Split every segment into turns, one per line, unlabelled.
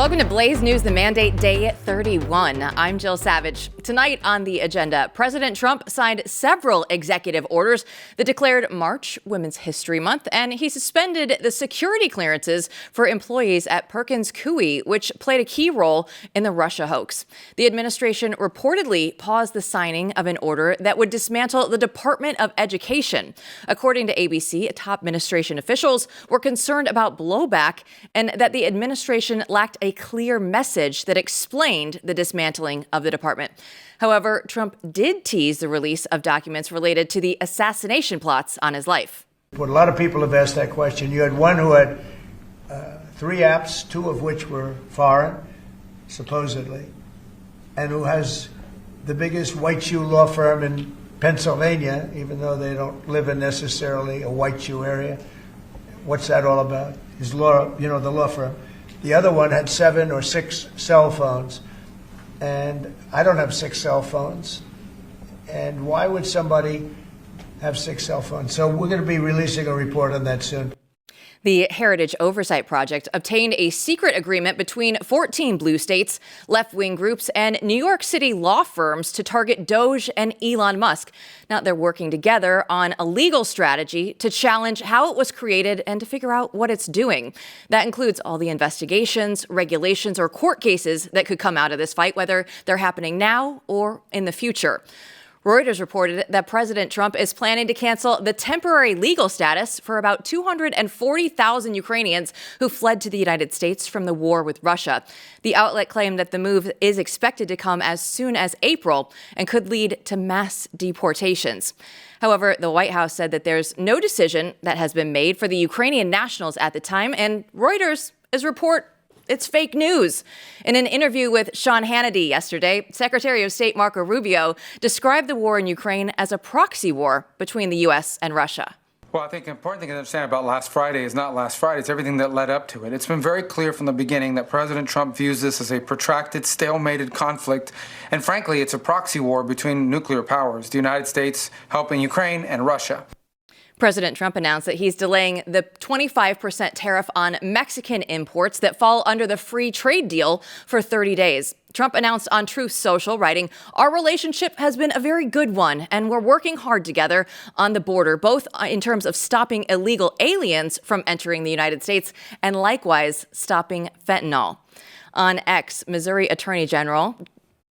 Welcome to Blaze News, the mandate day 31. I'm Jill Savage. Tonight on the agenda, President Trump signed several executive orders that declared March Women's History Month, and he suspended the security clearances for employees at Perkins Coie, which played a key role in the Russia hoax. The administration reportedly paused the signing of an order that would dismantle the Department of Education. According to ABC, top administration officials were concerned about blowback and that the administration lacked a clear message that explained the dismantling of the department. However, Trump did tease the release of documents related to the assassination plots on his life.
A lot of people have asked that question. You had one who had 3 apps, 2 of which were foreign, supposedly, and who has the biggest white shoe law firm in Pennsylvania, even though they don't live in necessarily a white shoe area. What's that all about? His law, the law firm. The other one had 7 or 6 cell phones, and I don't have 6 cell phones. And why would somebody have 6 cell phones? So we're going to be releasing a report on that soon.
The Heritage Oversight Project obtained a secret agreement between 14 blue states, left-wing groups, and New York City law firms to target Doge and Elon Musk. Now they're working together on a legal strategy to challenge how it was created and to figure out what it's doing. That includes all the investigations, regulations, or court cases that could come out of this fight, whether they're happening now or in the future. Reuters reported that President Trump is planning to cancel the temporary legal status for about 240,000 Ukrainians who fled to the United States from the war with Russia. The outlet claimed that the move is expected to come as soon as April and could lead to mass deportations. However, the White House said that there's no decision that has been made for the Ukrainian nationals at the time, and Reuters is it's fake news. In an interview with Sean Hannity yesterday, Secretary of State Marco Rubio described the war in Ukraine as a proxy war between the U.S. and Russia.
Well, I think the important thing to understand about last Friday is not last Friday. It's everything that led up to it. It's been very clear from the beginning that President Trump views this as a protracted, stalemated conflict. And frankly, it's a proxy war between nuclear powers, the United States helping Ukraine and Russia.
President Trump announced that he's delaying the 25% tariff on Mexican imports that fall under the free trade deal for 30 days. Trump announced on Truth Social, writing, "Our relationship has been a very good one, and we're working hard together on the border, both in terms of stopping illegal aliens from entering the United States and likewise stopping fentanyl." On X, Missouri Attorney General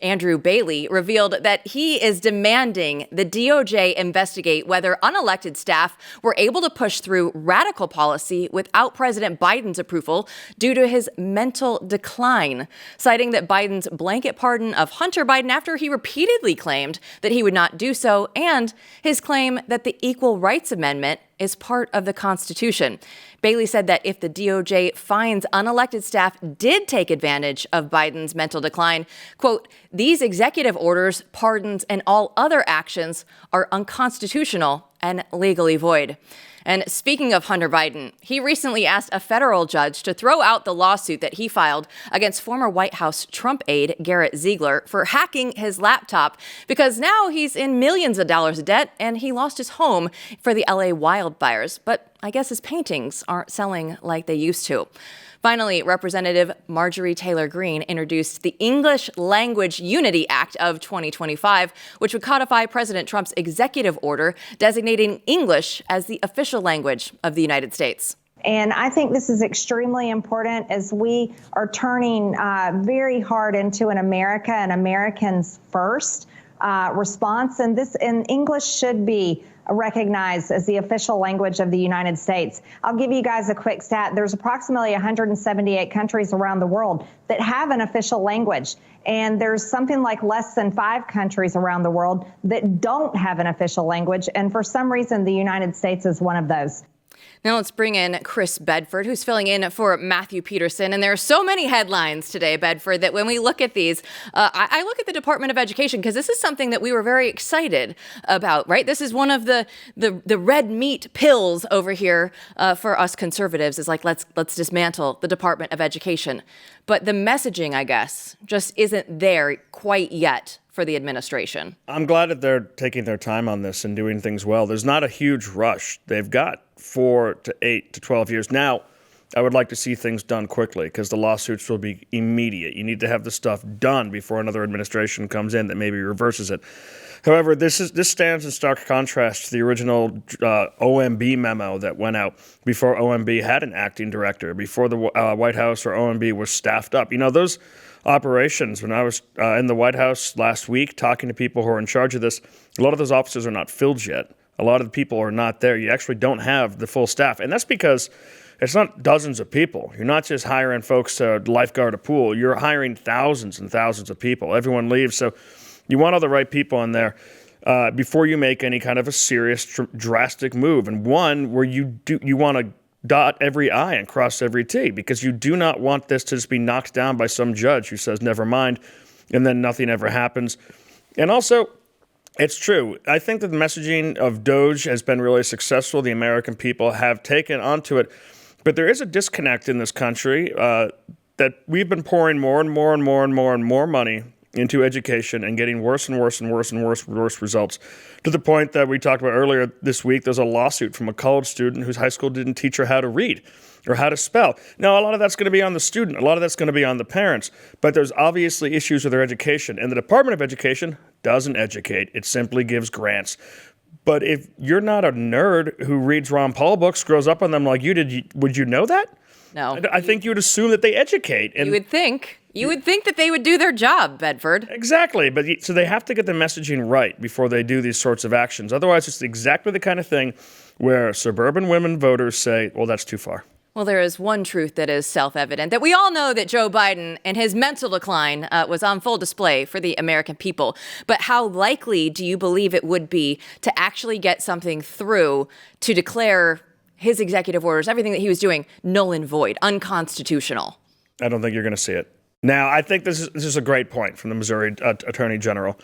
Andrew Bailey revealed that he is demanding the DOJ investigate whether unelected staff were able to push through radical policy without President Biden's approval due to his mental decline, citing that Biden's blanket pardon of Hunter Biden after he repeatedly claimed that he would not do so, and his claim that the Equal Rights Amendment is part of the Constitution. Bailey said that if the DOJ finds unelected staff did take advantage of Biden's mental decline, quote, "These executive orders, pardons, and all other actions are unconstitutional and legally void." And speaking of Hunter Biden, he recently asked a federal judge to throw out the lawsuit that he filed against former White House Trump aide Garrett Ziegler for hacking his laptop because now he's in millions of dollars of debt and he lost his home for the LA wildfires. But I guess his paintings aren't selling like they used to. Finally, Representative Marjorie Taylor Greene introduced the English Language Unity Act of 2025, which would codify President Trump's executive order designating English as the official language of the United States.
And I think this is extremely important as we are turning very hard into an America and Americans first response. And English should be recognized as the official language of the United States. I'll give you guys a quick stat. There's approximately 178 countries around the world that have an official language. And there's something like less than 5 countries around the world that don't have an official language. And for some reason, the United States is one of those.
Now let's bring in Chris Bedford, who's filling in for Matthew Peterson. And there are so many headlines today, Bedford, that when we look at these, I look at the Department of Education because this is something that we were very excited about, right? This is one of the red meat pills over here for us conservatives is like, let's dismantle the Department of Education. But the messaging, I guess, just isn't there quite yet for the administration.
I'm glad that they're taking their time on this and doing things well. There's not a huge rush. They've got 4 to 8 to 12 years. Now, I would like to see things done quickly because the lawsuits will be immediate. You need to have the stuff done before another administration comes in that maybe reverses it. However, this stands in stark contrast to the original OMB memo that went out before OMB had an acting director, before the White House or OMB was staffed up. Those operations, when I was in the White House last week talking to people who are in charge of this, a lot of those offices are not filled yet. A lot of the people are not there. You actually don't have the full staff. And that's because it's not dozens of people. You're not just hiring folks to lifeguard a pool. You're hiring thousands and thousands of people. Everyone leaves. So you want all the right people in there before you make any kind of a serious, drastic move. And one where you want to dot every I and cross every T, because you do not want this to just be knocked down by some judge who says, never mind, and then nothing ever happens. And also, it's true. I think that the messaging of DOGE has been really successful. The American people have taken onto it. But there is a disconnect in this country that we've been pouring more and more and more and more and more money into education and getting worse and worse and worse and worse results, to the point that we talked about earlier this week. There's a lawsuit from a college student whose high school didn't teach her how to read or how to spell. Now, a lot of that's going to be on the student. A lot of that's going to be on the parents. But there's obviously issues with their education. And the Department of Education doesn't educate. It simply gives grants. But if you're not a nerd who reads Ron Paul books, grows up on them like you did, would you know that?
No.
I think you would assume that they educate. And
you would think. You would think that they would do their job, Bedford.
Exactly. But so they have to get the messaging right before they do these sorts of actions. Otherwise, it's exactly the kind of thing where suburban women voters say, well, that's too far.
Well, there is one truth that is self-evident, that we all know that Joe Biden and his mental decline was on full display for the American people. But how likely do you believe it would be to actually get something through to declare his executive orders, everything that he was doing, null and void, unconstitutional?
I don't think you're going to see it. Now, I think this is a great point from the Missouri Attorney General.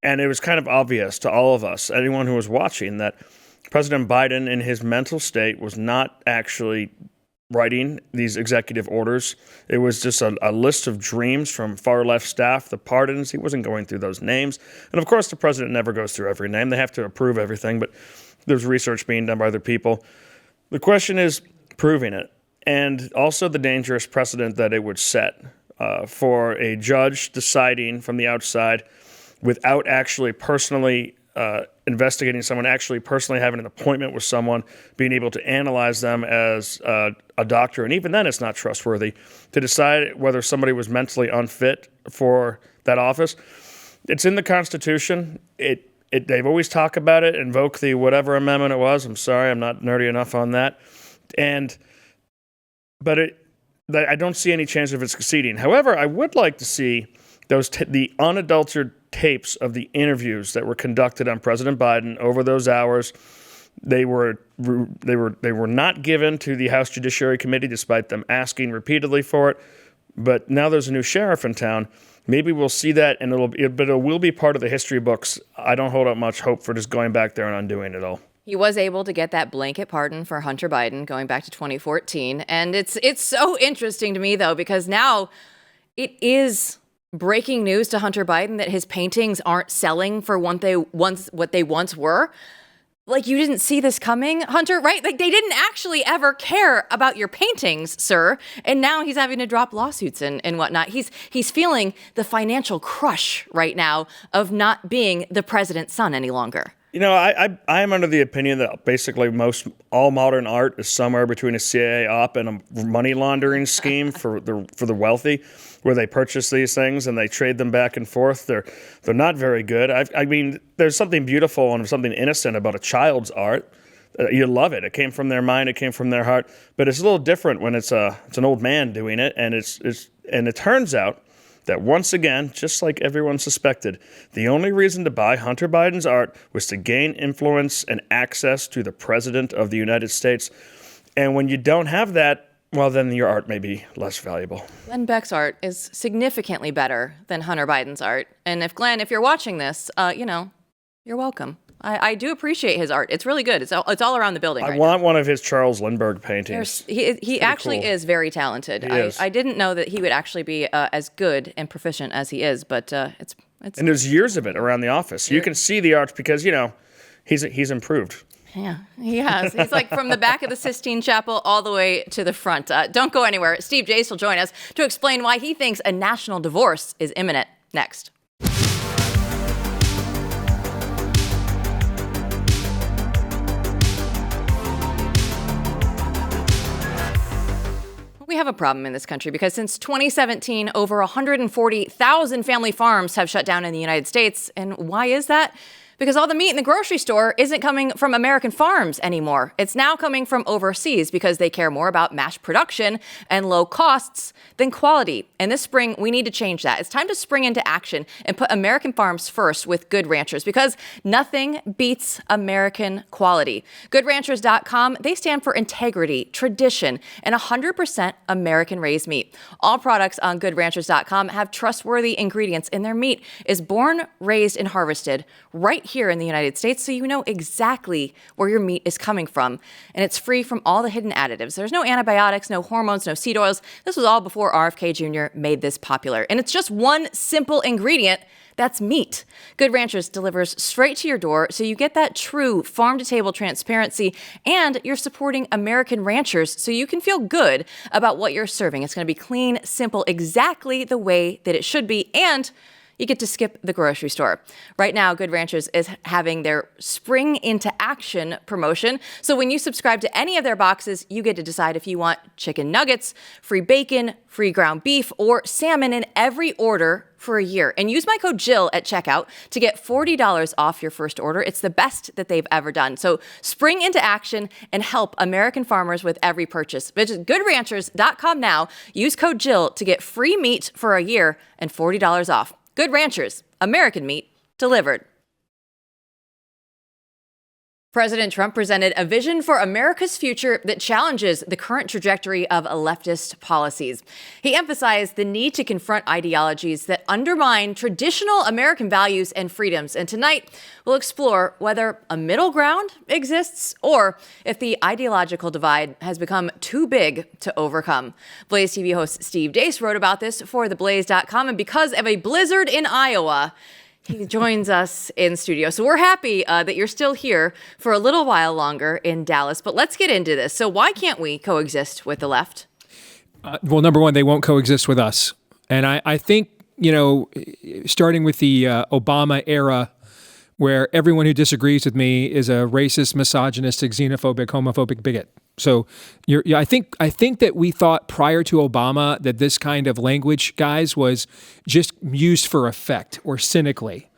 And it was kind of obvious to all of us, anyone who was watching, that President Biden in his mental state was not actually writing these executive orders. It was just a list of dreams from far left staff, the pardons. He wasn't going through those names. And of course, the president never goes through every name. They have to approve everything, but there's research being done by other people. The question is proving it, and also the dangerous precedent that it would set for a judge deciding from the outside without actually personally investigating someone, actually personally having an appointment with someone, being able to analyze them as a doctor. And even then, it's not trustworthy to decide whether somebody was mentally unfit for that office. It's in the Constitution. They've always talked about it, invoke the whatever amendment it was. I'm sorry, I'm not nerdy enough on that. But I don't see any chance of it succeeding. However, I would like to see the unadulterated tapes of the interviews that were conducted on President Biden over those hours. They were not given to the House Judiciary Committee, despite them asking repeatedly for it. But now there's a new sheriff in town. Maybe we'll see that, and it will be part of the history books. I don't hold out much hope for just going back there and undoing it all.
He was able to get that blanket pardon for Hunter Biden going back to 2014. And it's so interesting to me, though, because now it is breaking news to Hunter Biden that his paintings aren't selling for what they once were. Like, you didn't see this coming, Hunter, right? Like, they didn't actually ever care about your paintings, sir. And now he's having to drop lawsuits and whatnot. He's feeling the financial crush right now of not being the president's son any longer.
I am under the opinion that basically all modern art is somewhere between a CIA op and a money laundering scheme for the wealthy, where they purchase these things and they trade them back and forth. They're not very good. I mean, there's something beautiful and something innocent about a child's art. You love it. It came from their mind. It came from their heart. But it's a little different when it's an old man doing it, and it turns out that once again, just like everyone suspected, the only reason to buy Hunter Biden's art was to gain influence and access to the president of the United States. And when you don't have that, well, then your art may be less valuable.
Glenn Beck's art is significantly better than Hunter Biden's art. And if you're watching this, you're welcome. I do appreciate his art. It's really good. It's all around the building.
I want one of his Charles Lindbergh paintings.
He actually
cool.
is very talented. I didn't know that he would actually be as good and proficient as he is, but it's.
And there's years of it around the office. You can see the art because he's improved.
Yeah, he has. He's like from the back of the Sistine Chapel all the way to the front. Don't go anywhere. Steve Deace will join us to explain why he thinks a national divorce is imminent. Next. We have a problem in this country because since 2017, over 140,000 family farms have shut down in the United States. And why is that? Because all the meat in the grocery store isn't coming from American farms anymore. It's now coming from overseas because they care more about mass production and low costs than quality. And this spring, we need to change that. It's time to spring into action and put American farms first with Good Ranchers, because nothing beats American quality. GoodRanchers.com, they stand for integrity, tradition, and 100% American-raised meat. All products on GoodRanchers.com have trustworthy ingredients, and their meat is born, raised, and harvested right here in the United States, so you know exactly where your meat is coming from. And it's free from all the hidden additives. There's no antibiotics, no hormones, no seed oils. This was all before RFK Jr. made this popular. And it's just one simple ingredient. That's meat. Good Ranchers delivers straight to your door, so you get that true farm-to-table transparency, and you're supporting American ranchers, so you can feel good about what you're serving. It's going to be clean, simple, exactly the way that it should be, and you get to skip the grocery store. Right now, Good Ranchers is having their Spring into Action promotion. So when you subscribe to any of their boxes, you get to decide if you want chicken nuggets, free bacon, free ground beef, or salmon in every order for a year. And use my code Jill at checkout to get $40 off your first order. It's the best that they've ever done. So spring into action and help American farmers with every purchase. Visit GoodRanchers.com now. Use code Jill to get free meat for a year and $40 off. Good Ranchers, American meat delivered. President Trump presented a vision for America's future that challenges the current trajectory of leftist policies. He emphasized the need to confront ideologies that undermine traditional American values and freedoms. And tonight, we'll explore whether a middle ground exists or if the ideological divide has become too big to overcome. BlazeTV host Steve Deace wrote about this for theblaze.com, and because of a blizzard in Iowa, he joins us in studio. So we're happy that you're still here for a little while longer in Dallas. But let's get into this. So why can't we coexist with the left?
Well, number one, they won't coexist with us. And I think, starting with the Obama era, where everyone who disagrees with me is a racist, misogynistic, xenophobic, homophobic bigot. So I think that we thought prior to Obama that this kind of language, guys, was just used for effect or cynically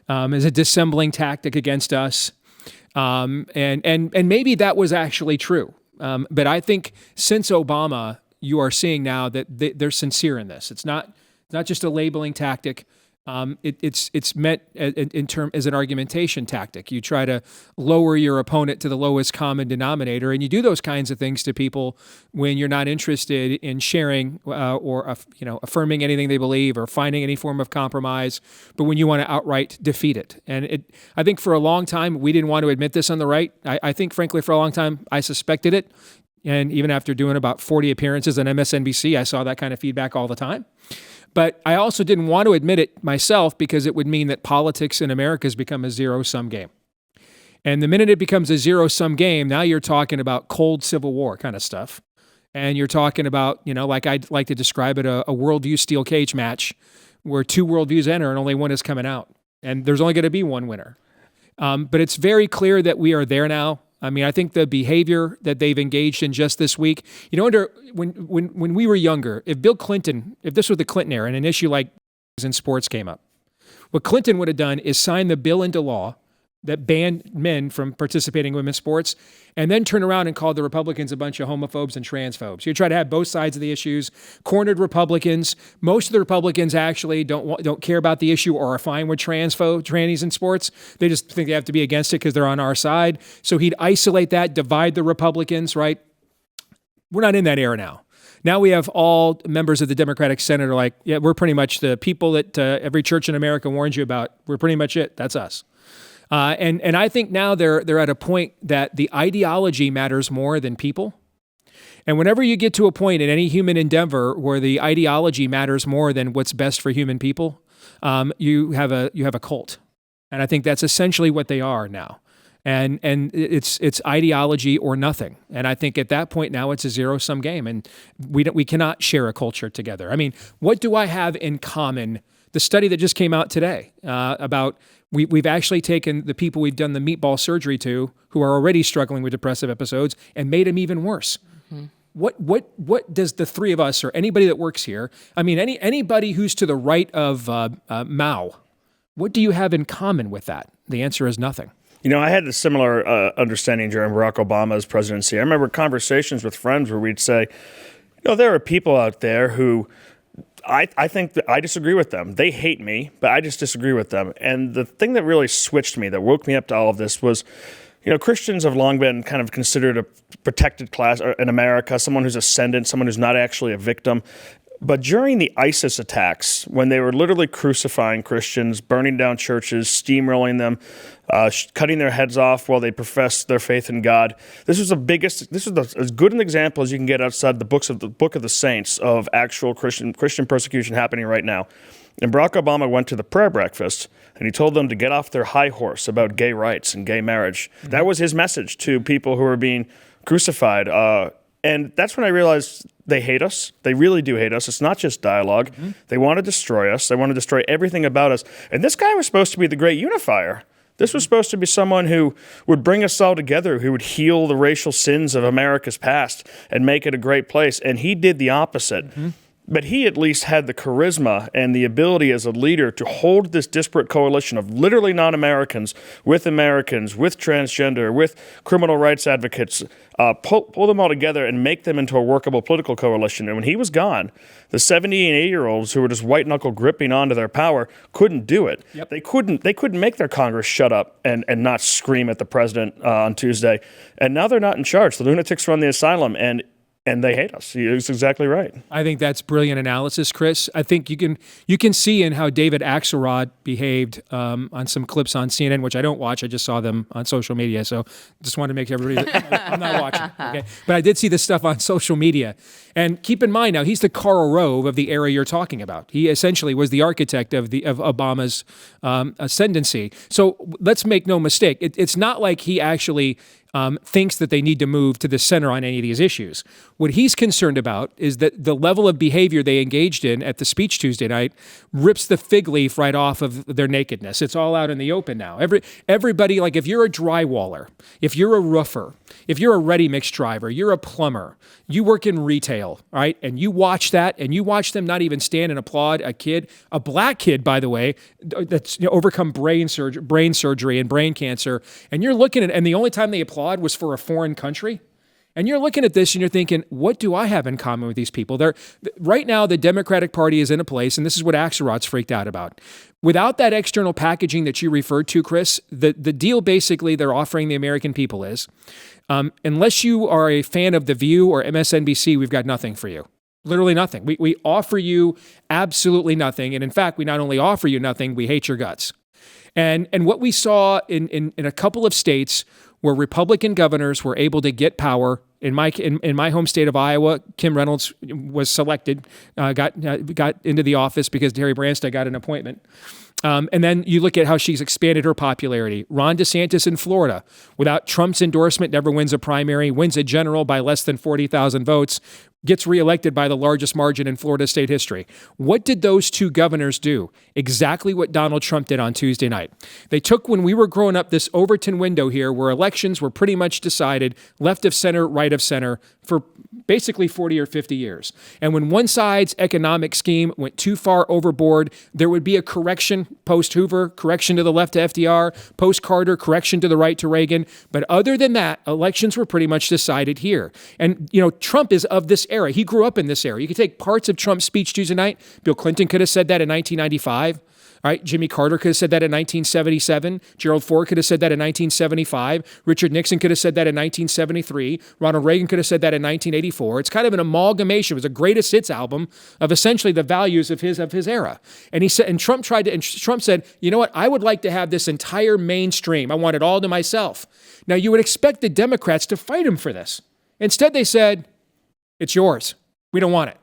as a dissembling tactic against us. And maybe that was actually true. But I think since Obama, you are seeing now that they're sincere in this. It's not just a labeling tactic. It's meant as an argumentation tactic. You try to lower your opponent to the lowest common denominator, and you do those kinds of things to people when you're not interested in sharing or affirming anything they believe or finding any form of compromise, but when you want to outright defeat it. And I think for a long time we didn't want to admit this on the right. I think, frankly, for a long time I suspected it, and even after doing about 40 appearances on MSNBC, I saw that kind of feedback all the time. But I also didn't want to admit it myself because it would mean that politics in America has become a zero-sum game. And the minute it becomes a zero-sum game, now you're talking about cold Civil War kind of stuff. And you're talking about, like I'd like to describe it, a worldview steel cage match where two worldviews enter and only one is coming out. And there's only going to be one winner. But it's very clear that we are there now. I mean, I think the behavior that they've engaged in just this week, when we were younger, if this was the Clinton era and an issue like in sports came up, what Clinton would have done is sign the bill into law that banned men from participating in women's sports, and then turn around and call the Republicans a bunch of homophobes and transphobes. You try to have both sides of the issues, cornered Republicans. Most of the Republicans actually don't care about the issue or are fine with trannies in sports. They just think they have to be against it because they're on our side. So he'd isolate that, divide the Republicans, right? We're not in that era now. Now we have all members of the Democratic Senate are like, yeah, we're pretty much the people that every church in America warns you about. We're pretty much it. That's us. And I think now they're at a point that the ideology matters more than people. And whenever you get to a point in any human endeavor where the ideology matters more than what's best for human people, you have a cult. And I think that's essentially what they are now. And it's ideology or nothing. And I think at that point now it's a zero-sum game, and we cannot share a culture together. I mean, what do I have in common? The study that just came out today about we've actually taken the people we've done the meatball surgery to, who are already struggling with depressive episodes, and made them even worse. Mm-hmm. What does the three of us, or anybody that works here, I mean, anybody who's to the right of Mao, what do you have in common with that? The answer is nothing.
You know, I had a similar understanding during Barack Obama's presidency. I remember conversations with friends where we'd say, you know, there are people out there who I think that I disagree with them. They hate me, but I just disagree with them. And the thing that really switched me, that woke me up to all of this was, you know, Christians have long been kind of considered a protected class in America, someone who's ascendant, someone who's not actually a victim. But during the ISIS attacks, when they were literally crucifying Christians, burning down churches, steamrolling them, cutting their heads off while they professed their faith in God, this was as good an example as you can get outside the book of the saints of actual Christian persecution happening right now. And Barack Obama went to the prayer breakfast, and he told them to get off their high horse about gay rights and gay marriage. Mm-hmm. That was his message to people who were being crucified. And that's when I realized they hate us. They really do hate us. It's not just dialogue. Mm-hmm. They want to destroy us. They want to destroy everything about us. And this guy was supposed to be the great unifier. This was supposed to be someone who would bring us all together, who would heal the racial sins of America's past and make it a great place. And he did the opposite. Mm-hmm. But he at least had the charisma and the ability as a leader to hold this disparate coalition of literally non-Americans, with transgender, with criminal rights advocates, pull them all together and make them into a workable political coalition. And when he was gone, the 70 and 80-year-olds who were just white-knuckle gripping onto their power couldn't do it. Yep. They couldn't make their Congress shut up and not scream at the president on Tuesday. And now they're not in charge. The lunatics run the asylum, and they hate us. He's exactly right.
I think that's brilliant analysis, Chris. I think you can see in how David Axelrod behaved on some clips on CNN, which I don't watch. I just saw them on social media. So just wanted to make everybody, I'm not watching. Okay? But I did see this stuff on social media. And keep in mind now, he's the Karl Rove of the era you're talking about. He essentially was the architect of Obama's ascendancy. So let's make no mistake. It's not like he actually thinks that they need to move to the center on any of these issues. What he's concerned about is that the level of behavior they engaged in at the speech Tuesday night rips the fig leaf right off of their nakedness. It's all out in the open now. Everybody, like if you're a drywaller, if you're a roofer, if you're a ready-mix driver, you're a plumber, you work in retail, right? And you watch that, and you watch them not even stand and applaud a black kid, by the way, that's overcome brain surgery and brain cancer, and you're looking at, and the only time they applaud was for a foreign country. And you're looking at this and you're thinking, what do I have in common with these people? Right now, the Democratic Party is in a place, and this is what Axelrod's freaked out about. Without that external packaging that you referred to, Chris, the deal basically they're offering the American people is, unless you are a fan of The View or MSNBC, we've got nothing for you. Literally nothing. We offer you absolutely nothing. And in fact, we not only offer you nothing, we hate your guts. And what we saw in a couple of states where Republican governors were able to get power. In my home state of Iowa, Kim Reynolds was selected, got into the office because Terry Branstad got an appointment. And then you look at how she's expanded her popularity. Ron DeSantis in Florida, without Trump's endorsement, never wins a primary, wins a general by less than 40,000 votes, gets reelected by the largest margin in Florida state history. What did those two governors do? Exactly what Donald Trump did on Tuesday night. They took, when we were growing up, this Overton window here where elections were pretty much decided left of center, right of center for basically 40 or 50 years. And when one side's economic scheme went too far overboard, there would be a correction post-Hoover, correction to the left to FDR, post-Carter, correction to the right to Reagan. But other than that, elections were pretty much decided here. And, Trump is of this era. He grew up in this era. You could take parts of Trump's speech Tuesday night. Bill Clinton could have said that in 1995. All right, Jimmy Carter could have said that in 1977. Gerald Ford could have said that in 1975. Richard Nixon could have said that in 1973. Ronald Reagan could have said that in 1984. It's kind of an amalgamation. It was a greatest hits album of essentially the values of his era. And he said, and Trump said, you know what? I would like to have this entire mainstream. I want it all to myself. Now you would expect the Democrats to fight him for this. Instead, they said, it's yours. We don't want it.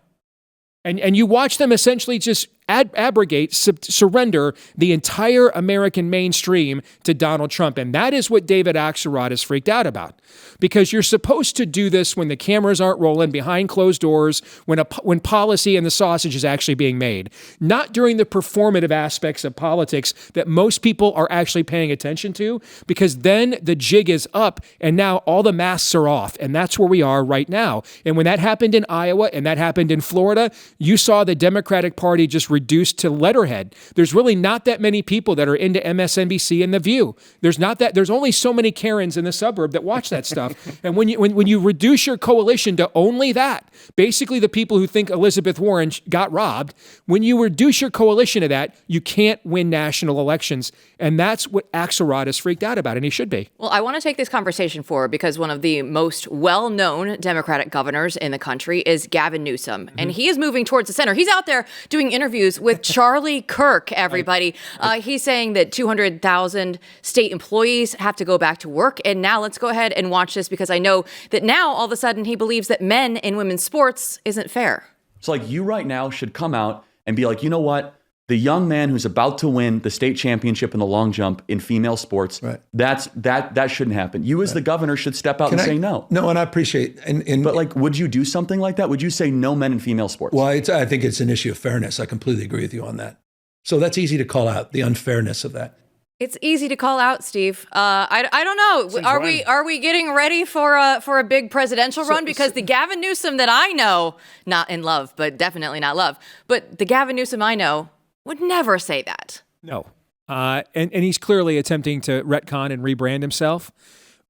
And you watch them essentially just abrogate, surrender the entire American mainstream to Donald Trump. And that is what David Axelrod is freaked out about. Because you're supposed to do this when the cameras aren't rolling, behind closed doors, when policy and the sausage is actually being made. Not during the performative aspects of politics that most people are actually paying attention to, because then the jig is up and now all the masks are off. And that's where we are right now. And when that happened in Iowa and that happened in Florida, you saw the Democratic Party just reduced to letterhead. There's really not that many people that are into MSNBC and The View. There's only so many Karens in the suburb that watch that stuff. And when you reduce your coalition to only that, basically the people who think Elizabeth Warren got robbed, when you reduce your coalition to that, you can't win national elections. And that's what Axelrod is freaked out about, and he should be.
Well, I want to take this conversation forward because one of the most well-known Democratic governors in the country is Gavin Newsom, and he is moving towards the center. He's out there doing interviews with Charlie Kirk, everybody. He's saying that 200,000 state employees have to go back to work. And now let's go ahead and watch this, because I know that now all of a sudden he believes that men in women's sports isn't fair.
It's like you right now should come out and be like, you know what? The young man who's about to win the state championship in the long jump in female sports,
right.
that shouldn't happen. You as the governor should step out and say no.
No, and I appreciate.
But like, would you do something like that? Would you say no men in female sports?
Well, I think it's an issue of fairness. I completely agree with you on that. So that's easy to call out, the unfairness of that.
It's easy to call out, Steve. I don't know. Are we getting ready for a big presidential run? Because the Gavin Newsom that I know, not in love, but definitely not love, but the Gavin Newsom I know would never say that.
No. And he's clearly attempting to retcon and rebrand himself.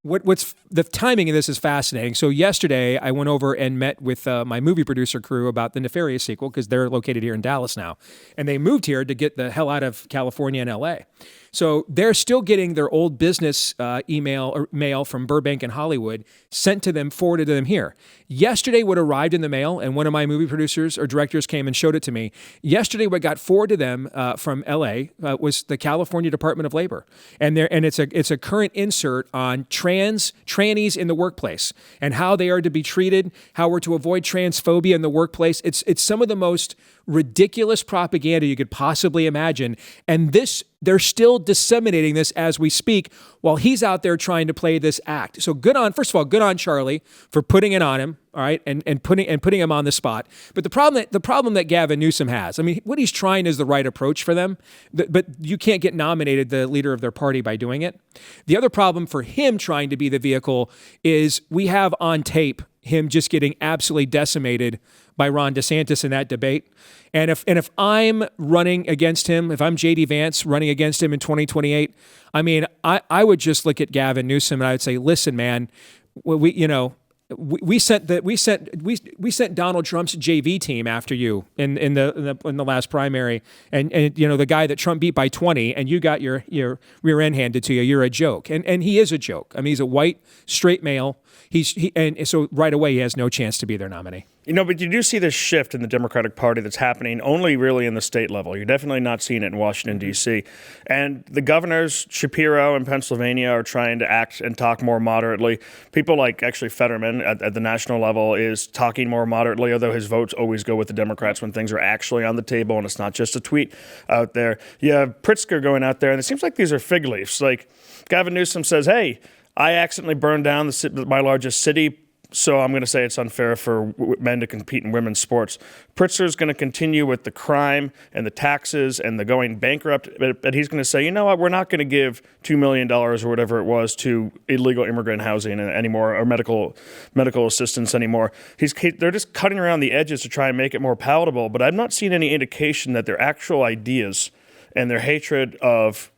What's the timing of this is fascinating. So yesterday I went over and met with my movie producer crew about the Nefarious sequel, because they're located here in Dallas now. And they moved here to get the hell out of California and LA. So they're still getting their old business email or mail from Burbank and Hollywood sent to them, forwarded to them here. Yesterday, what arrived in the mail, and one of my movie producers or directors came and showed it to me. Yesterday, what got forwarded to them from LA was the California Department of Labor, and it's a current insert on trannies in the workplace and how they are to be treated, how we're to avoid transphobia in the workplace. It's some of the most ridiculous propaganda you could possibly imagine, and they're still disseminating this as we speak while he's out there trying to play this act. So first of all, good on Charlie for putting it on him, all right, and putting him on the spot. But the problem that Gavin Newsom has, I mean, what he's trying is the right approach for them, but you can't get nominated the leader of their party by doing it. The other problem for him trying to be the vehicle is we have on tape him just getting absolutely decimated by Ron DeSantis in that debate. And if I'm running against him, if I'm JD Vance running against him in 2028, I mean, I would just look at Gavin Newsom and I would say, listen, man, we sent Donald Trump's JV team after you in the last primary, and the guy that Trump beat by 20, and you got your rear end handed to you. You're a joke, and he is a joke. I mean, he's a white straight male. And so right away he has no chance to be their nominee.
But you do see this shift in the Democratic Party that's happening only really in the state level. You're definitely not seeing it in Washington, D.C. And the governors, Shapiro in Pennsylvania, are trying to act and talk more moderately. People like actually Fetterman at the national level is talking more moderately, although his votes always go with the Democrats when things are actually on the table and it's not just a tweet out there. You have Pritzker going out there, and it seems like these are fig leaves. Like Gavin Newsom says, hey, I accidentally burned down my largest city, so I'm going to say it's unfair for men to compete in women's sports. Pritzker's going to continue with the crime and the taxes and the going bankrupt, but he's going to say, you know what, we're not going to give $2 million or whatever it was to illegal immigrant housing anymore, or medical assistance anymore. They're just cutting around the edges to try and make it more palatable, but I've not seen any indication that their actual ideas and their hatred of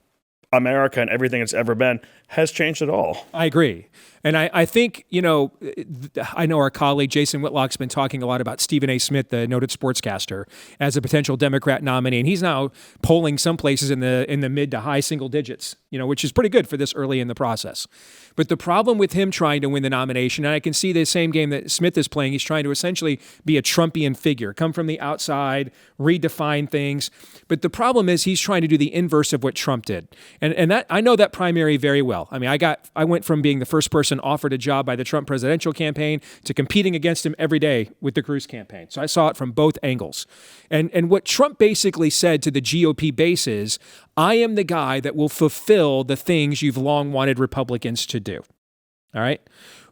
America and everything it's ever been has changed at all.
I agree. And I think, I know our colleague Jason Whitlock's been talking a lot about Stephen A. Smith, the noted sportscaster, as a potential Democrat nominee. And he's now polling some places in the mid to high single digits, which is pretty good for this early in the process. But the problem with him trying to win the nomination, and I can see the same game that Smith is playing, he's trying to essentially be a Trumpian figure, come from the outside, redefine things. But the problem is he's trying to do the inverse of what Trump did. And that I know that primary very well. I mean, I went from being the first person offered a job by the Trump presidential campaign to competing against him every day with the Cruz campaign. So I saw it from both angles. And what Trump basically said to the GOP base is, I am the guy that will fulfill the things you've long wanted Republicans to do. All right?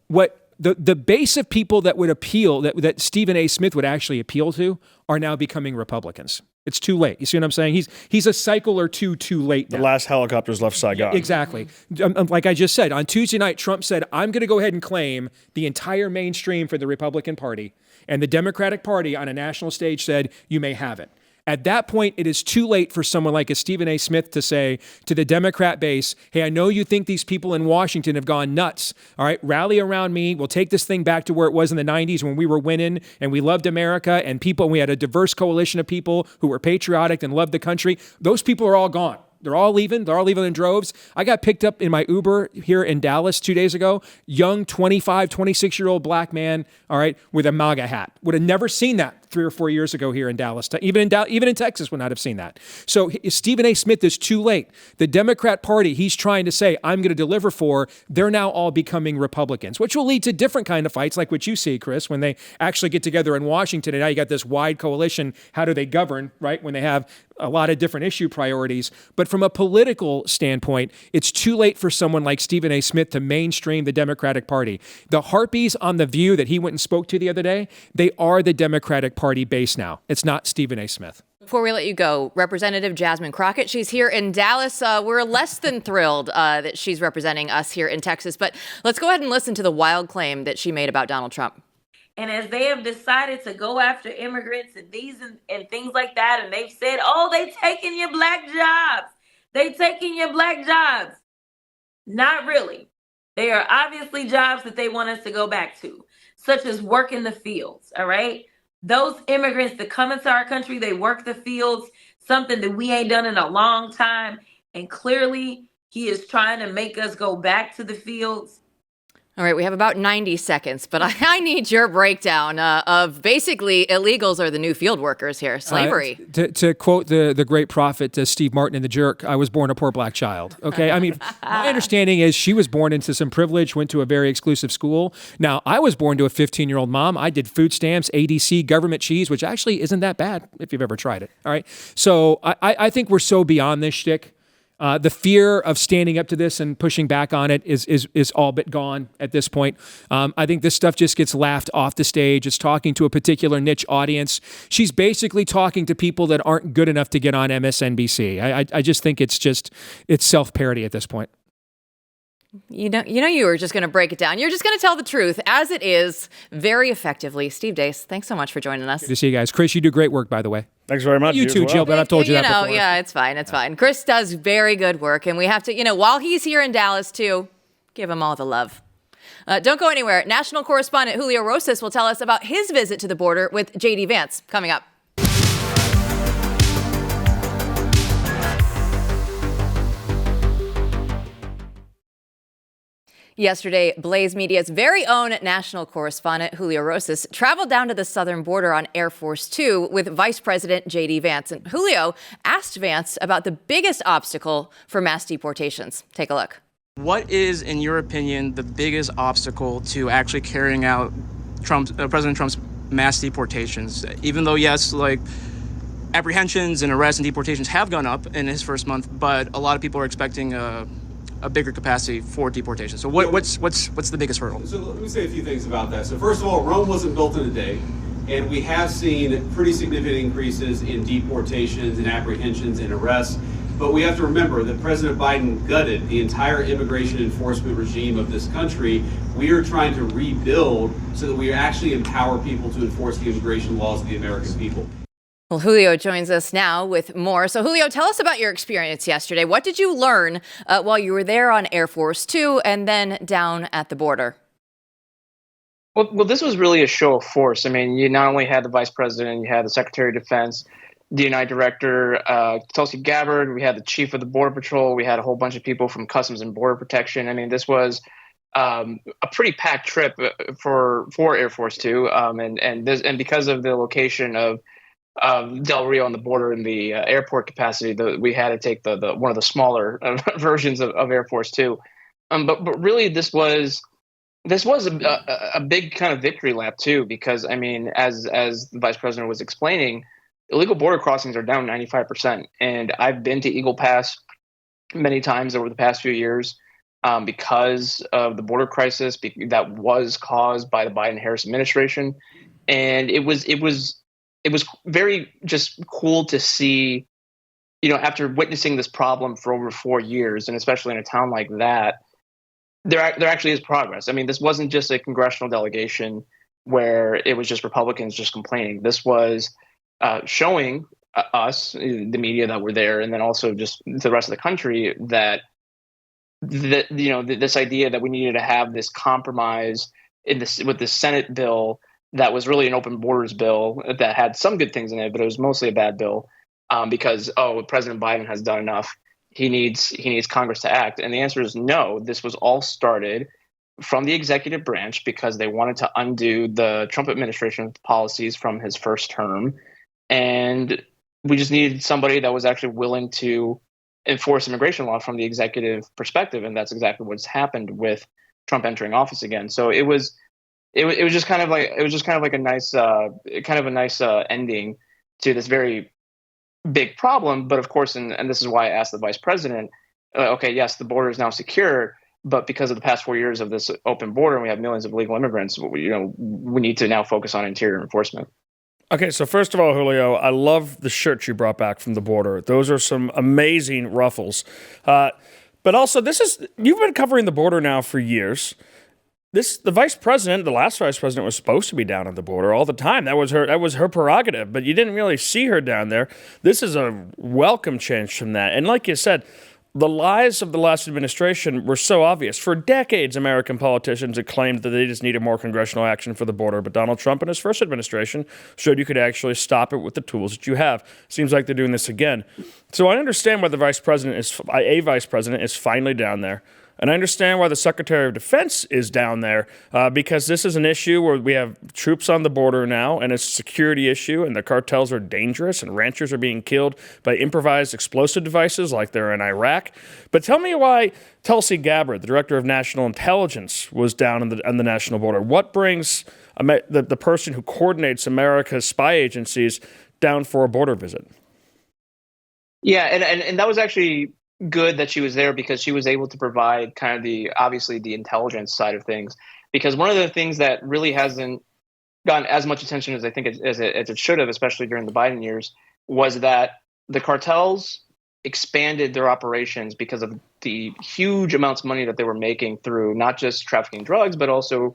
What the base of people that would appeal, that Stephen A. Smith would actually appeal to, are now becoming Republicans. It's too late. You see what I'm saying? He's a cycle or two too late now.
The last helicopters left Saigon.
Exactly. Like I just said, on Tuesday night, Trump said, I'm going to go ahead and claim the entire mainstream for the Republican Party. And the Democratic Party on a national stage said, you may have it. At that point, it is too late for someone like a Stephen A. Smith to say to the Democrat base, hey, I know you think these people in Washington have gone nuts. All right, rally around me. We'll take this thing back to where it was in the 90s when we were winning and we loved America and we had a diverse coalition of people who were patriotic and loved the country. Those people are all gone. They're all leaving. They're all leaving in droves. I got picked up in my Uber here in Dallas 2 days ago. Young 25, 26-year-old black man, all right, with a MAGA hat. Would have never seen that 3 or 4 years ago here in Dallas. Even in Texas would not have seen that. So Stephen A. Smith is too late. The Democrat Party he's trying to say, I'm going to deliver for, they're now all becoming Republicans, which will lead to different kind of fights like what you see, Chris, when they actually get together in Washington. And now you got this wide coalition. How do they govern, right, when they have a lot of different issue priorities? But from a political standpoint, it's too late for someone like Stephen A. Smith to mainstream the Democratic Party. The Harpies on The View that he went and spoke to the other day, they are the Democratic Party base now. It's not Stephen A. Smith.
Before we let you go, Representative Jasmine Crockett, she's here in Dallas. We're less than thrilled that she's representing us here in Texas. But let's go ahead and listen to the wild claim that she made about Donald Trump.
And as they have decided to go after immigrants and and things like that, and they've said, oh, they taking your black jobs. They taking your black jobs. Not really. They are obviously jobs that they want us to go back to, such as work in the fields, all right? Those immigrants that come into our country, they work the fields, something that we ain't done in a long time. And clearly, he is trying to make us go back to the fields.
All right, we have about 90 seconds, but I need your breakdown of basically illegals are the new field workers here, slavery.
To quote the great prophet Steve Martin in The Jerk, I was born a poor black child. Okay, I mean, my understanding is she was born into some privilege, went to a very exclusive school. Now, I was born to a 15-year-old mom. I did food stamps, ADC, government cheese, which actually isn't that bad if you've ever tried it. All right, so I think we're so beyond this shtick. The fear of standing up to this and pushing back on it is all but gone at this point. I think this stuff just gets laughed off the stage. It's talking to a particular niche audience. She's basically talking to people that aren't good enough to get on MSNBC. I just think it's self-parody at this point.
You were just going to break it down. You're just going to tell the truth as it is, very effectively. Steve Deace, thanks so much for joining us.
Good to see you guys. Chris, you do great work, by the way.
Thanks very much.
You too, Jill, but I've told you that before.
Yeah, it's fine. It's fine. Chris does very good work, and we have to, while he's here in Dallas, too, give him all the love. Don't go anywhere. National correspondent Julio Rosas will tell us about his visit to the border with JD Vance coming up. Yesterday, Blaze Media's very own national correspondent, Julio Rosas, traveled down to the southern border on Air Force Two with Vice President JD Vance. And Julio asked Vance about the biggest obstacle for mass deportations. Take a look.
What is, in your opinion, the biggest obstacle to actually carrying out President Trump's mass deportations? Even though, yes, apprehensions and arrests and deportations have gone up in his first month, but a lot of people are expecting a bigger capacity for deportation. So what's the biggest hurdle?
So let me say a few things about that. So first of all, Rome wasn't built in a day, and we have seen pretty significant increases in deportations and apprehensions and arrests. But we have to remember that President Biden gutted the entire immigration enforcement regime of this country. We are trying to rebuild so that we actually empower people to enforce the immigration laws of the American people.
Well, Julio joins us now with more. So, Julio, tell us about your experience yesterday. What did you learn while you were there on Air Force Two and then down at the border?
Well, this was really a show of force. I mean, you not only had the vice president, you had the Secretary of Defense, DNI Director Tulsi Gabbard, we had the Chief of the Border Patrol, we had a whole bunch of people from Customs and Border Protection. I mean, this was a pretty packed trip for Air Force Two, and because of the location of Del Rio on the border in the airport capacity, we had to take the one of the smaller versions of Air Force Two. But really, this was a big kind of victory lap too, because I mean, as the vice president was explaining, illegal border crossings are down 95%, and I've been to Eagle Pass many times over the past few years because of the border crisis that was caused by the Biden-Harris administration, and it was very just cool to see, after witnessing this problem for over 4 years, and especially in a town like that, there actually is progress. I mean, this wasn't just a congressional delegation where it was just Republicans just complaining. This was showing us, the media that were there, and then also just the rest of the country, that this idea that we needed to have this compromise with the Senate bill that was really an open borders bill that had some good things in it, but it was mostly a bad bill because President Biden has done enough. He needs Congress to act. And the answer is no. This was all started from the executive branch because they wanted to undo the Trump administration policies from his first term. And we just needed somebody that was actually willing to enforce immigration law from the executive perspective. And that's exactly what's happened with Trump entering office again. So it was just kind of like a nice ending to this very big problem. But of course, and this is why I asked the vice president, okay, yes, the border is now secure, but because of the past 4 years of this open border, and we have millions of illegal immigrants, we need to now focus on interior enforcement.
Okay, so first of all, Julio, I love the shirts you brought back from the border. Those are some amazing ruffles. But also, you've been covering the border now for years. The vice president, the last vice president, was supposed to be down at the border all the time. That was her prerogative, but you didn't really see her down there. This is a welcome change from that. And like you said, the lies of the last administration were so obvious. For decades, American politicians had claimed that they just needed more congressional action for the border, but Donald Trump and his first administration showed you could actually stop it with the tools that you have. Seems like they're doing this again. So I understand why a vice president is finally down there. And I understand why the Secretary of Defense is down there, because this is an issue where we have troops on the border now, and it's a security issue, and the cartels are dangerous, and ranchers are being killed by improvised explosive devices like they're in Iraq. But tell me why Tulsi Gabbard, the Director of National Intelligence, was down on the national border. What brings the person who coordinates America's spy agencies down for a border visit?
Yeah, and that was actually good that she was there, because she was able to provide kind of the intelligence side of things. Because one of the things that really hasn't gotten as much attention as I think as it should have, especially during the Biden years, was that the cartels expanded their operations because of the huge amounts of money that they were making through not just trafficking drugs, but also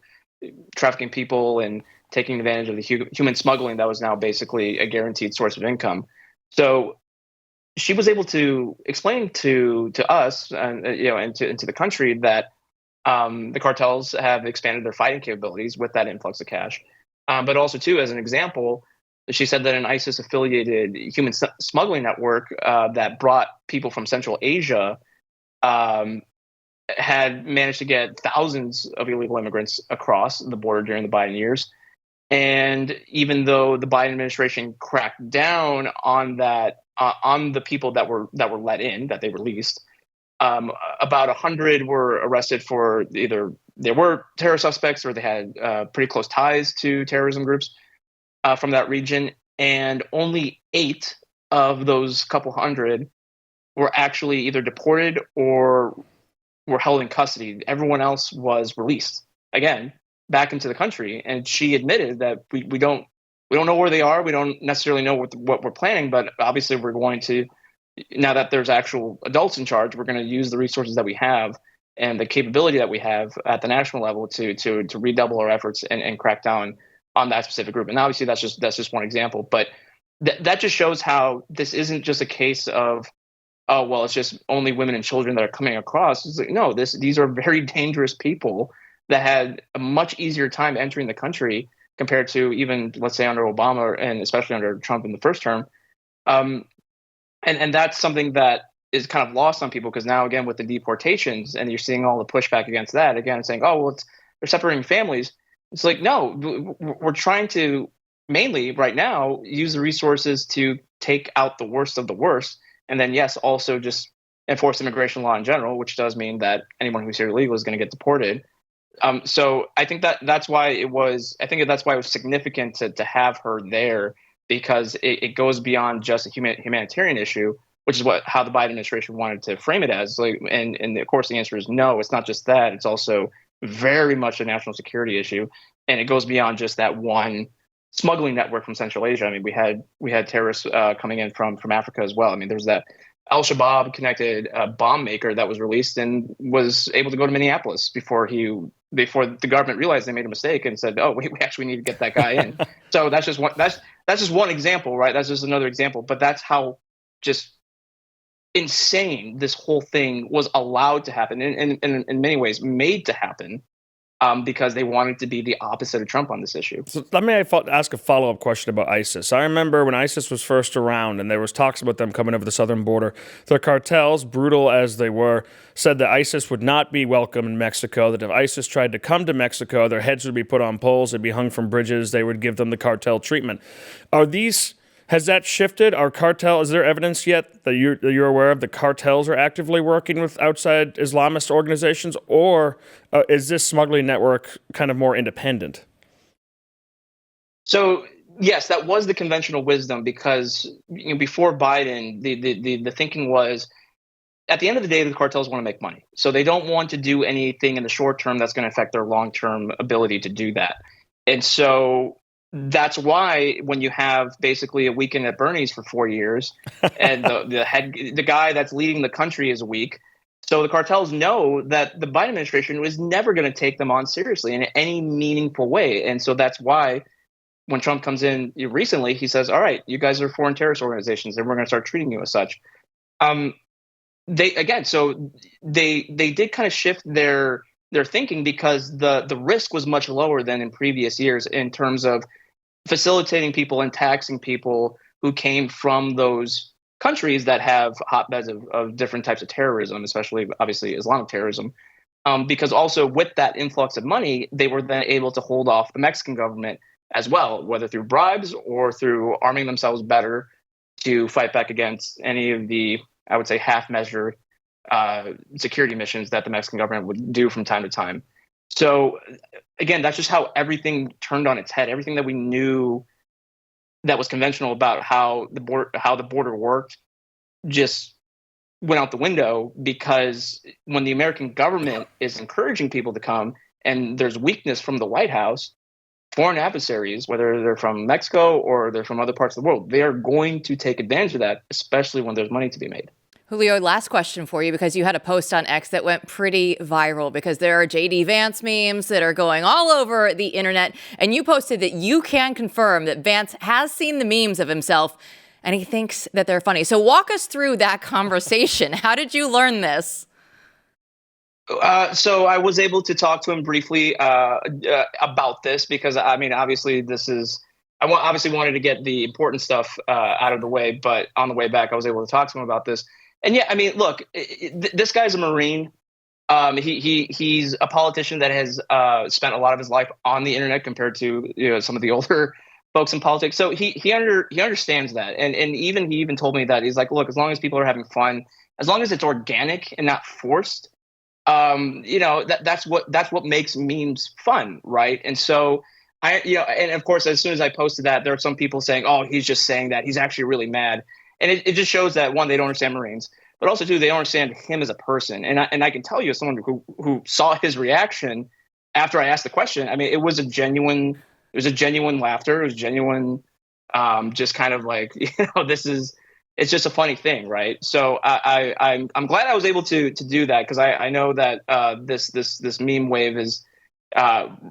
trafficking people and taking advantage of the human smuggling that was now basically a guaranteed source of income. So she was able to explain to us and to the country that the cartels have expanded their fighting capabilities with that influx of cash. But also, too, as an example, she said that an ISIS-affiliated human smuggling network that brought people from Central Asia had managed to get thousands of illegal immigrants across the border during the Biden years. And even though the Biden administration cracked down on that, on the people that were let in, that they released, about 100 were arrested for either they were terror suspects or they had pretty close ties to terrorism groups from that region. And only 8 of those couple hundred were actually either deported or were held in custody. Everyone else was released, again, back into the country. And she admitted that we don't know where they are. We don't necessarily know what we're planning, but obviously we're going to, now that there's actual adults in charge, we're going to use the resources that we have and the capability that we have at the national level to redouble our efforts and crack down on that specific group. And obviously that's just one example, but that just shows how this isn't just a case of, oh, well, it's just only women and children that are coming across. It's like, no, these are very dangerous people that had a much easier time entering the country compared to even, let's say, under Obama and especially under Trump in the first term. And that's something that is kind of lost on people, because now, again, with the deportations, and you're seeing all the pushback against that, again, saying, oh, well, they're separating families. It's like, no, we're trying to mainly right now use the resources to take out the worst of the worst, and then yes, also just enforce immigration law in general, which does mean that anyone who's here illegal is going to get deported. So I think that's why it was. I think that's why it was significant to have her there, because it goes beyond just a humanitarian issue, which is how the Biden administration wanted to frame it as. Like, and of course the answer is no. It's not just that. It's also very much a national security issue, and it goes beyond just that one smuggling network from Central Asia. I mean, we had terrorists coming in from Africa as well. I mean, there's that Al-Shabaab connected bomb maker that was released and was able to go to Minneapolis before the government realized they made a mistake and said, "Oh, we actually need to get that guy in." So that's just one example, right? That's just another example. But that's how just insane this whole thing was allowed to happen, and in many ways made to happen, because they wanted to be the opposite of Trump on this issue.
So let me ask a follow-up question about ISIS. I remember when ISIS was first around and there was talks about them coming over the southern border, the cartels, brutal as they were, said that ISIS would not be welcome in Mexico, that if ISIS tried to come to Mexico, their heads would be put on poles, they'd be hung from bridges, they would give them the cartel treatment. Has that shifted? Is there evidence yet that you're aware of the cartels are actively working with outside Islamist organizations, or is this smuggling network kind of more independent?
So yes, that was the conventional wisdom, because before Biden, the thinking was, at the end of the day, the cartels want to make money, so they don't want to do anything in the short term that's going to affect their long term ability to do that, and so. That's why when you have basically a weekend at Bernie's for 4 years, and the guy that's leading the country is weak, so the cartels know that the Biden administration was never going to take them on seriously in any meaningful way, and so that's why when Trump comes in recently, he says, "All right, you guys are foreign terrorist organizations, and we're going to start treating you as such." They did kind of shift their thinking, because the risk was much lower than in previous years in terms of facilitating people and taxing people who came from those countries that have hotbeds of different types of terrorism, especially obviously Islamic terrorism. Because also with that influx of money, they were then able to hold off the Mexican government as well, whether through bribes or through arming themselves better to fight back against any of the, I would say, half-measured security missions that the Mexican government would do from time to time. So again, that's just how everything turned on its head. Everything that we knew that was conventional about how the border worked just went out the window, because when the American government is encouraging people to come and there's weakness from the White House, foreign adversaries, whether they're from Mexico or they're from other parts of the world, they are going to take advantage of that, especially when there's money to be made.
Julio, last question for you, because you had a post on X that went pretty viral, because there are JD Vance memes that are going all over the internet. And you posted that you can confirm that Vance has seen the memes of himself and he thinks that they're funny. So walk us through that conversation. How did you learn this?
So I was able to talk to him briefly about this, because I mean, obviously I obviously wanted to get the important stuff out of the way, but on the way back, I was able to talk to him about this. And yeah, I mean, look, this guy's a Marine. He's a politician that has spent a lot of his life on the internet compared to some of the older folks in politics. So he understands that, and he even told me that he's like, look, as long as people are having fun, as long as it's organic and not forced, that's what makes memes fun, right? And so and of course, as soon as I posted that, there are some people saying, "Oh, he's just saying that. He's actually really mad." And it just shows that, one, they don't understand Marines, but also two, they don't understand him as a person. And I can tell you, as someone who saw his reaction after I asked the question, I mean, it was a genuine laughter. It was genuine, just kind of like, it's just a funny thing, right? So I'm glad I was able to do that, because I know that this meme wave is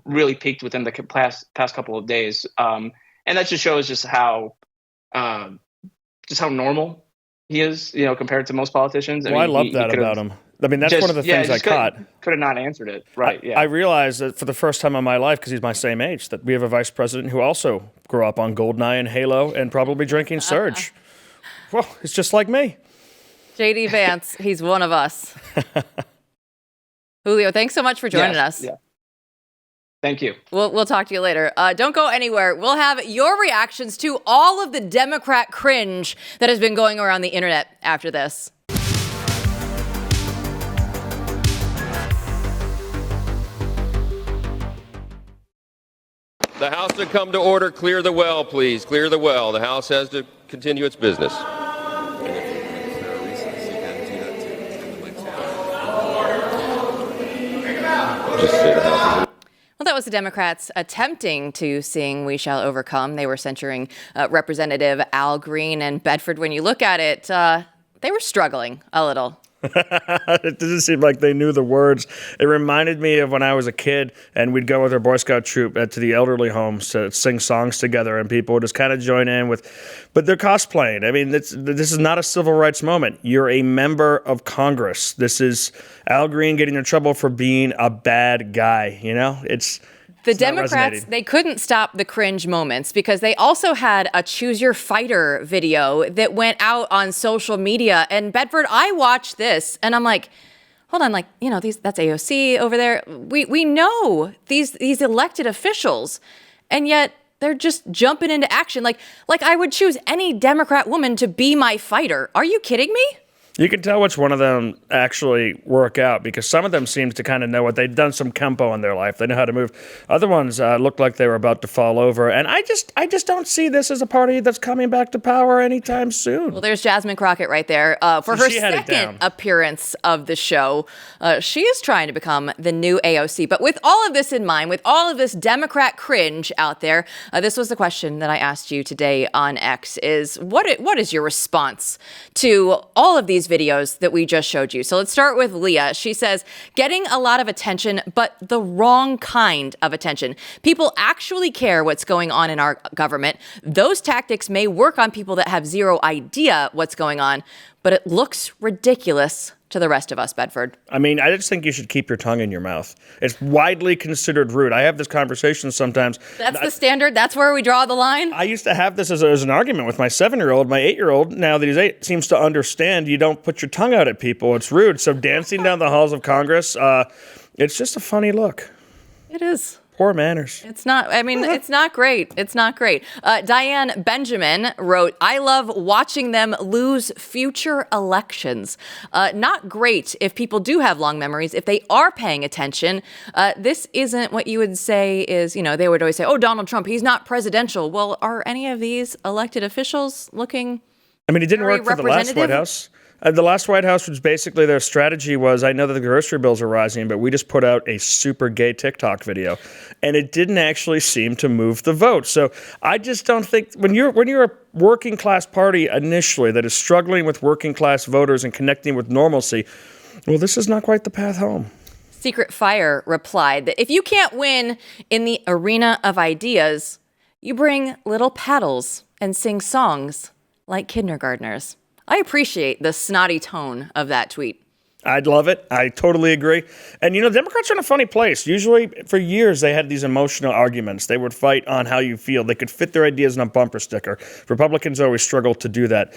really peaked within the past couple of days, and that just shows just how normal he is, compared to most politicians.
I love that about him. I mean, that's one of the things I caught.
Could have not answered it, right?
I realized that for the first time in my life, because he's my same age, that we have a vice president who also grew up on GoldenEye and Halo and probably drinking Surge. Well, it's just like me.
JD Vance, he's one of us. Julio, thanks so much for joining us.
Yeah.
Thank you.
We'll talk to you later. Don't go anywhere. We'll have your reactions to all of the Democrat cringe that has been going around the internet after this.
The House to come to order. Clear the well, please. Clear the well. The House has to continue its business.
Well, that was the Democrats attempting to sing "We Shall Overcome." They were censuring Representative Al Green and Bedford. When you look at it, they were struggling a little.
It doesn't seem like they knew the words. It reminded me of when I was a kid and we'd go with our Boy Scout troop to the elderly homes to sing songs together, and people would just kind of join in but they're cosplaying. I mean, this is not a civil rights moment. You're a member of Congress. This is Al Green getting in trouble for being a bad guy.
The Democrats, they couldn't stop the cringe moments because they also had a Choose Your Fighter video that went out on social media. And Bedford, I watched this and I'm like, hold on, that's AOC over there. We know these elected officials, and yet they're just jumping into action. Like I would choose any Democrat woman to be my fighter. Are you kidding me?
You can tell which one of them actually work out because some of them seem to kind of know what they've done, some Kempo in their life. They know how to move. Other ones look like they were about to fall over. And I just don't see this as a party that's coming back to power anytime soon.
Well, there's Jasmine Crockett right there. For her second appearance of the show, she is trying to become the new AOC. But with all of this in mind, with all of this Democrat cringe out there, this was the question that I asked you today on X is what is your response to all of these videos that we just showed you? So let's start with Leah. She says, getting a lot of attention, but the wrong kind of attention. People actually care what's going on in our government. Those tactics may work on people that have zero idea what's going on, but it looks ridiculous to the rest of us, Bedford.
I mean, I just think you should keep your tongue in your mouth. It's widely considered rude. I have this conversation sometimes.
That's the standard? That's where we draw the line?
I used to have this as an argument with my 7-year-old. My 8-year-old, now that he's 8, seems to understand you don't put your tongue out at people. It's rude. So dancing down the halls of Congress, it's just a funny look.
It is.
Poor manners.
It's not great. It's not great. Diane Benjamin wrote, I love watching them lose future elections. Not great if people do have long memories, if they are paying attention. This isn't what you would say is, they would always say, oh, Donald Trump, he's not presidential. Well, are any of these elected officials looking
it didn't work for the last White House. The last White House, which basically their strategy was, I know that the grocery bills are rising, but we just put out a super gay TikTok video. And it didn't actually seem to move the vote. So I just don't think, when you're a working class party initially that is struggling with working class voters and connecting with normalcy, well, this is not quite the path home.
Secret Fire replied that if you can't win in the arena of ideas, you bring little paddles and sing songs like kindergartners. I appreciate the snotty tone of that tweet.
I'd love it. I totally agree. And, Democrats are in a funny place. Usually, for years, they had these emotional arguments. They would fight on how you feel. They could fit their ideas in a bumper sticker. Republicans always struggled to do that.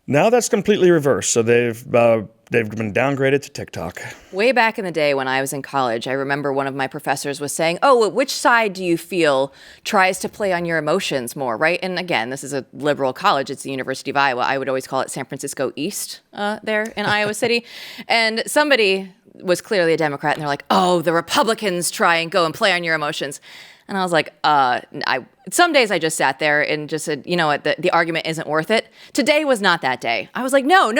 Now that's completely reversed. So they've been downgraded to TikTok.
Way back in the day when I was in college, I remember one of my professors was saying, oh, which side do you feel tries to play on your emotions more, right? And again, this is a liberal college. It's the University of Iowa. I would always call it San Francisco East there in Iowa City. And somebody was clearly a Democrat, and they're like, oh, the Republicans try and go and play on your emotions. And I was like, some days I just sat there and just said, you know what, the argument isn't worth it. Today was not that day. I was like, no.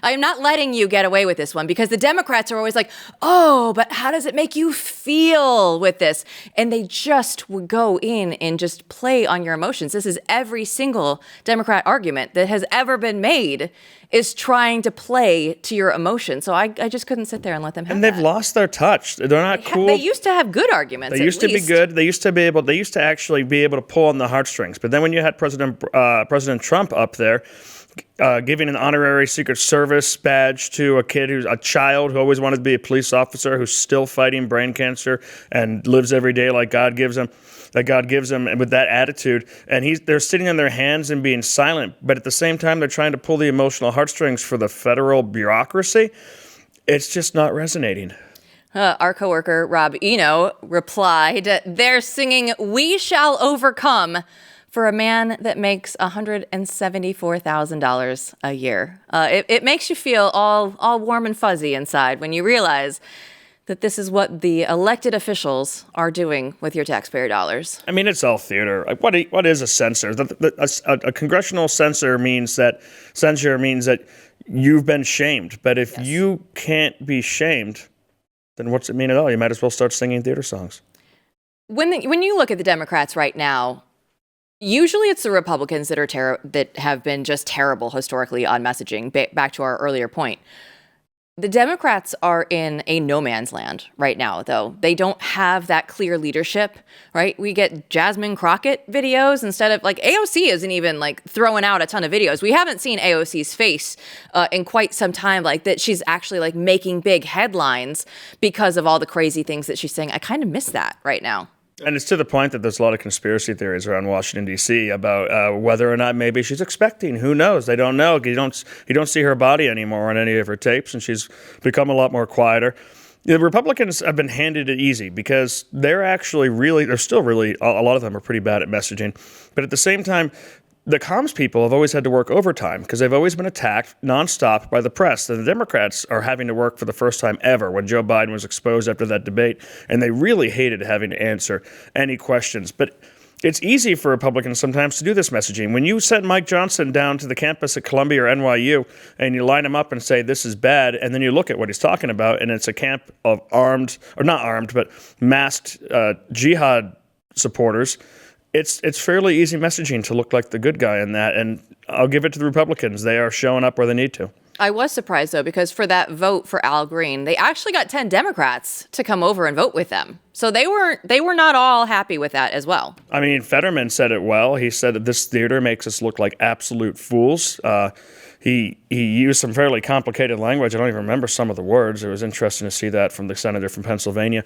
I am not letting you get away with this one, because the Democrats are always like, oh, but how does it make you feel with this? And they just would go in and just play on your emotions. This is every single Democrat argument that has ever been made is trying to play to your emotions. So I just couldn't sit there and let them have that.
And they've lost their touch. They're not cool.
They used to have good arguments.
They used to be good. They used to actually be able to pull on the heartstrings. But then when you had President Trump up there, giving an honorary Secret Service badge to a child who always wanted to be a police officer, who's still fighting brain cancer and lives every day like God gives him, and with that attitude, and they're sitting on their hands and being silent, but at the same time they're trying to pull the emotional heartstrings for the federal bureaucracy. It's just not resonating.
Our coworker, Rob Eno, replied, they're singing "We Shall Overcome" for a man that makes $174,000 a year. It makes you feel all warm and fuzzy inside when you realize that this is what the elected officials are doing with your taxpayer dollars.
I mean, it's all theater. Like, what is a censor? A congressional censure means that you've been shamed. But if you can't be shamed, then what's it mean at all? You might as well start singing theater songs.
When you look at the Democrats right now, usually it's the Republicans that have been just terrible historically on messaging. Back to our earlier point. The Democrats are in a no man's land right now, though. They don't have that clear leadership, right? We get Jasmine Crockett videos instead of, like, AOC isn't even, like, throwing out a ton of videos. We haven't seen AOC's face in quite some time, like, that she's actually, like, making big headlines because of all the crazy things that she's saying. I kind of miss that right now.
And it's to the point that there's a lot of conspiracy theories around Washington, D.C. about whether or not maybe she's expecting. Who knows? They don't know. You don't see her body anymore on any of her tapes, and she's become a lot more quieter. The Republicans have been handed it easy because they're still really, a lot of them are pretty bad at messaging. But at the same time, the comms people have always had to work overtime because they've always been attacked nonstop by the press. And the Democrats are having to work for the first time ever when Joe Biden was exposed after that debate. And they really hated having to answer any questions. But it's easy for Republicans sometimes to do this messaging. When you send Mike Johnson down to the campus at Columbia or NYU and you line him up and say, this is bad, and then you look at what he's talking about, and it's a camp of masked jihad supporters, it's fairly easy messaging to look like the good guy in that, and I'll give it to the Republicans. They are showing up where they need to.
I was surprised, though, because for that vote for Al Green, they actually got 10 Democrats to come over and vote with them. So they were not all happy with that as well.
I mean, Fetterman said it well. He said that this theater makes us look like absolute fools. He used some fairly complicated language. I don't even remember some of the words. It was interesting to see that from the senator from Pennsylvania.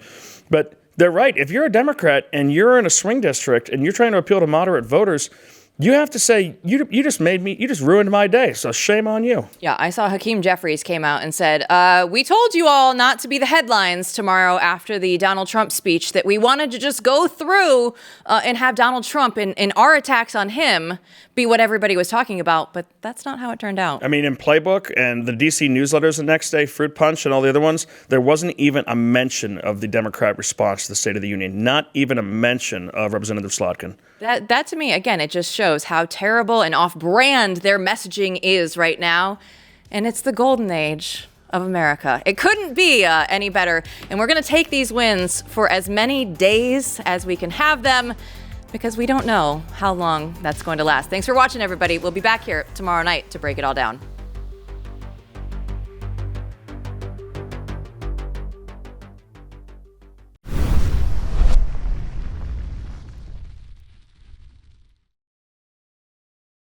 But they're right. If you're a Democrat and you're in a swing district and you're trying to appeal to moderate voters, you have to say, you just ruined my day, so shame on you.
Yeah, I saw Hakeem Jeffries came out and said, we told you all not to be the headlines tomorrow after the Donald Trump speech, that we wanted to just go through and have Donald Trump and our attacks on him be what everybody was talking about, but that's not how it turned out.
I mean, in Playbook and the DC newsletters the next day, Fruit Punch and all the other ones, there wasn't even a mention of the Democrat response to the State of the Union, not even a mention of Representative Slotkin.
That to me, again, it just shows how terrible and off-brand their messaging is right now. And it's the golden age of America. It couldn't be any better. And we're going to take these wins for as many days as we can have them, because we don't know how long that's going to last. Thanks for watching, everybody. We'll be back here tomorrow night to break it all down.